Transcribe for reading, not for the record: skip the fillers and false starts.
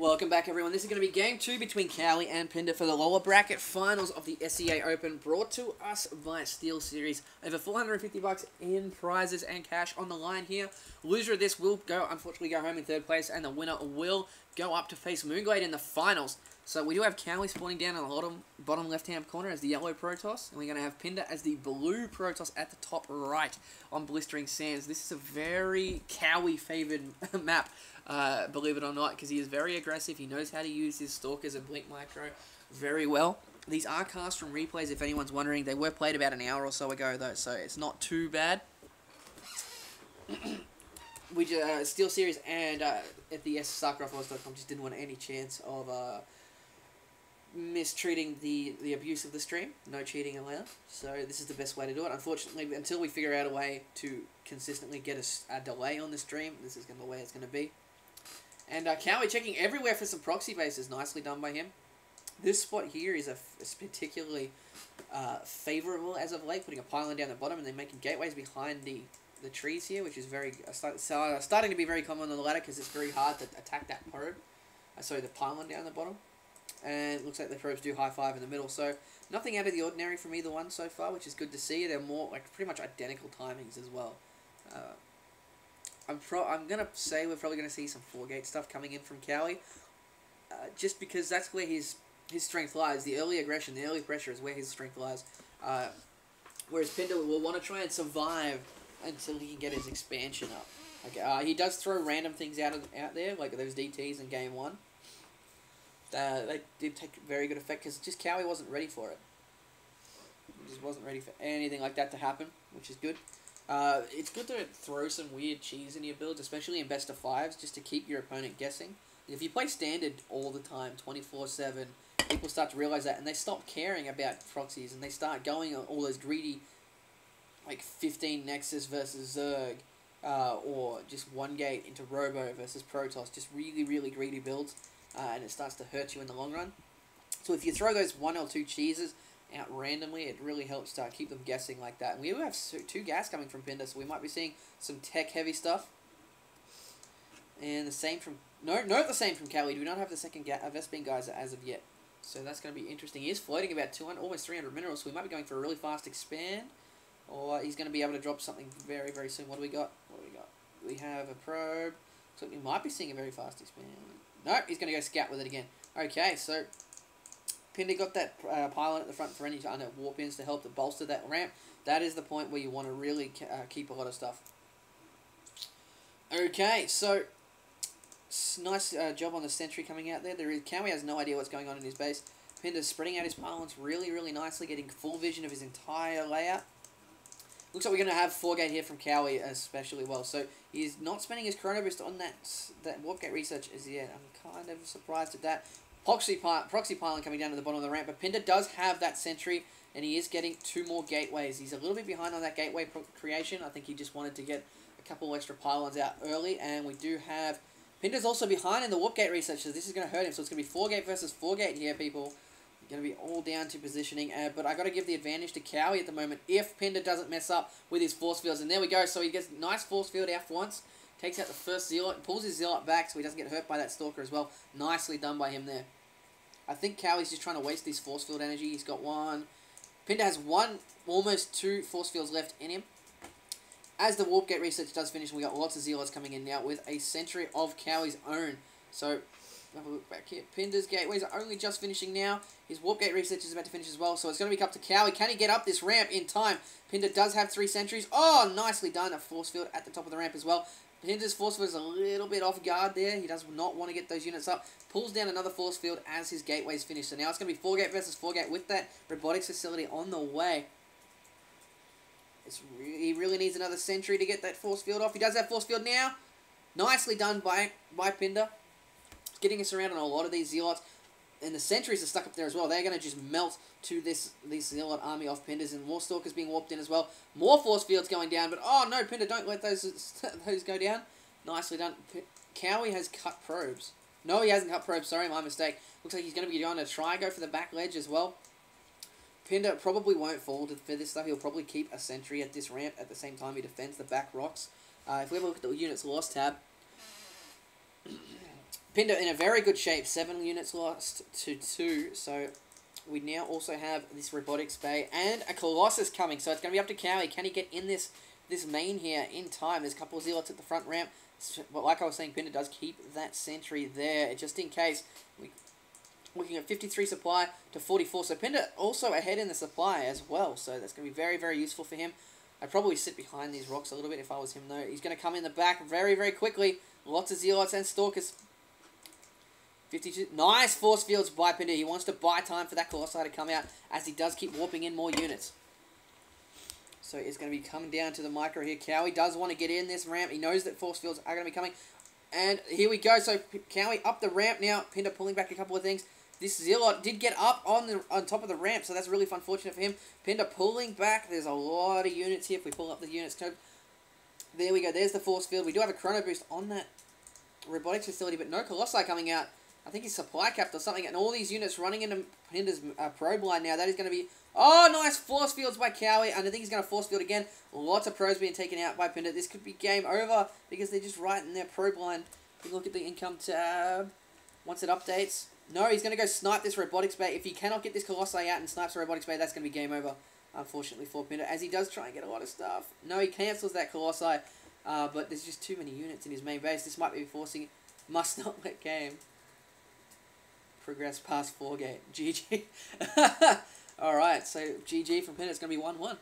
Welcome back, everyone. This is going to be game 2 between Kowi and Pinder for the lower bracket finals of the SCA Open, brought to us by Steel Series. Over $450 in prizes and cash on the line here. Loser of this will unfortunately go home in third place, and the winner will go up to face Moonglade in the finals. So we do have Kowi spawning down in the bottom left-hand corner as the yellow Protoss, and we're going to have Pinder as the blue Protoss at the top right on Blistering Sands. This is a very Kowi-favoured map. Believe it or not, because he is very aggressive. He knows how to use his Stalkers and Blink Micro very well. These are cast from replays, if anyone's wondering. They were played about an hour or so ago, though, so it's not too bad. Steel Series and at the SCA.com just didn't want any chance of mistreating the abuse of the stream. No cheating allowed. So this is the best way to do it. Unfortunately, until we figure out a way to consistently get a delay on the stream, this is the way it's going to be. And Kowi checking everywhere for some proxy bases. Nicely done by him. This spot here is particularly favourable as of late, putting a pylon down the bottom and then making gateways behind the trees here, which is very starting to be very common on the ladder because it's very hard to attack that probe. Sorry, the pylon down the bottom. And it looks like the probes do high five in the middle. So nothing out of the ordinary from either one so far, which is good to see. They're more pretty much identical timings as well. I'm going to say we're probably going to see some 4-gate stuff coming in from Kowi. Just because that's where his strength lies. The early aggression, the early pressure is where his strength lies. Whereas Pinder will want to try and survive until he can get his expansion up. Okay, he does throw random things out there, like those DTs in game 1. They did take very good effect because just Kowi wasn't ready for it. He just wasn't ready for anything like that to happen, which is good. It's good to throw some weird cheese in your builds, especially in best of 5s, just to keep your opponent guessing. If you play standard all the time, 24/7, people start to realize that, and they stop caring about proxies, and they start going on all those greedy, 15 Nexus versus Zerg, or just 1-gate into Robo versus Protoss, just really, really greedy builds, and it starts to hurt you in the long run. So if you throw those 1 or 2 cheeses out randomly, it really helps to keep them guessing like that. And we do have 2 gas coming from Pinder, so we might be seeing some tech-heavy stuff. And the same from... not the same from Kowi. Do not have the second Vespene guys as of yet. So that's going to be interesting. He is floating about 200, almost 300 minerals, so we might be going for a really fast expand. Or he's going to be able to drop something very, very soon. What do we got? We have a probe. So we might be seeing a very fast expand. No, he's going to go scout with it again. Okay, so... Pinder got that pylon at the front for any kind of warp-ins to help to bolster that ramp. That is the point where you want to really keep a lot of stuff. Okay, so nice job on the sentry coming out there. Kowi has no idea what's going on in his base. Pinder's spreading out his pylons really, really nicely, getting full vision of his entire layout. Looks like we're going to have 4-gate here from Kowi especially well. So he's not spending his chrono boost on that warp gate research as yet. I'm kind of surprised at that. Proxy pylon coming down to the bottom of the ramp, but Pinder does have that sentry, and he is getting 2 more gateways. He's a little bit behind on that gateway creation. I think he just wanted to get a couple extra pylons out early, and we do have... Pinder's also behind in the warp gate research, so this is going to hurt him. So it's going to be 4-gate versus 4-gate here, people. Going to be all down to positioning, but I got to give the advantage to Kowi at the moment if Pinder doesn't mess up with his force fields. And there we go. So he gets nice force field out for once. Takes out the first Zealot, pulls his Zealot back so he doesn't get hurt by that Stalker as well. Nicely done by him there. I think Kowi's just trying to waste his force field energy. He's got 1. Pinder has almost 2 force fields left in him. As the warp gate research does finish, we got lots of Zealots coming in now with a sentry of Kowi's own. So, have a look back here. Pinder's gateways are only just finishing now. His warp gate research is about to finish as well. So it's going to be up to Kowi. Can he get up this ramp in time? Pinder does have 3 sentries. Oh, nicely done. A force field at the top of the ramp as well. Pinder's force field is a little bit off guard there. He does not want to get those units up. Pulls down another force field as his gateways finish. So now it's going to be 4-gate versus 4-gate with that robotics facility on the way. He really needs another sentry to get that force field off. He does have force field now. Nicely done by Pinder. Getting us around on a lot of these Zealots. And the sentries are stuck up there as well. They're going to just melt to this Zealot army of Pinders. And more Stalkers being warped in as well. More force fields going down. But, oh no, Pinder, don't let those go down. Nicely done. Kowi has cut probes. No, he hasn't cut probes. Sorry, my mistake. Looks like he's going to be going to try and go for the back ledge as well. Pinder probably won't fall for this stuff. He'll probably keep a sentry at this ramp at the same time he defends the back rocks. If we have a look at the units lost tab, Pinder in a very good shape. 7 units lost to 2. So we now also have this Robotics Bay and a Colossus coming. So it's going to be up to Cowie. Can he get in this main here in time? There's a couple of Zealots at the front ramp. But like I was saying, Pinder does keep that sentry there just in case. Looking at 53 supply to 44. So Pinder also ahead in the supply as well. So that's going to be very, very useful for him. I'd probably sit behind these rocks a little bit if I was him though. He's going to come in the back very, very quickly. Lots of Zealots and Stalkers. 52. Nice force fields by Pinder. He wants to buy time for that Colossi to come out as he does keep warping in more units. So it's going to be coming down to the micro here. Cowie does want to get in this ramp. He knows that force fields are going to be coming. And here we go. So Cowie up the ramp now. Pinder pulling back a couple of things. This Zealot did get up on top of the ramp, so that's really unfortunate for him. Pinder pulling back. There's a lot of units here. If we pull up the units, there we go. There's the force field. We do have a chrono boost on that robotics facility, but no Colossi coming out. I think he's supply capped or something, and all these units running into Pinder's probe line now. That is going to be... Oh, nice force fields by Cowie, and I think he's going to force field again. Lots of probes being taken out by Pinder. This could be game over because they're just right in their probe line. We look at the income tab once it updates. No, he's going to go snipe this Robotics Bay. If he cannot get this Colossi out and snipes the Robotics Bay, that's going to be game over, unfortunately, for Pinder, as he does try and get a lot of stuff. No, he cancels that Colossi, but there's just too many units in his main base. This might be forcing... Must not let game progress past 4 gate. GG. Alright, so GG from Pinder. It's going to be 1-1.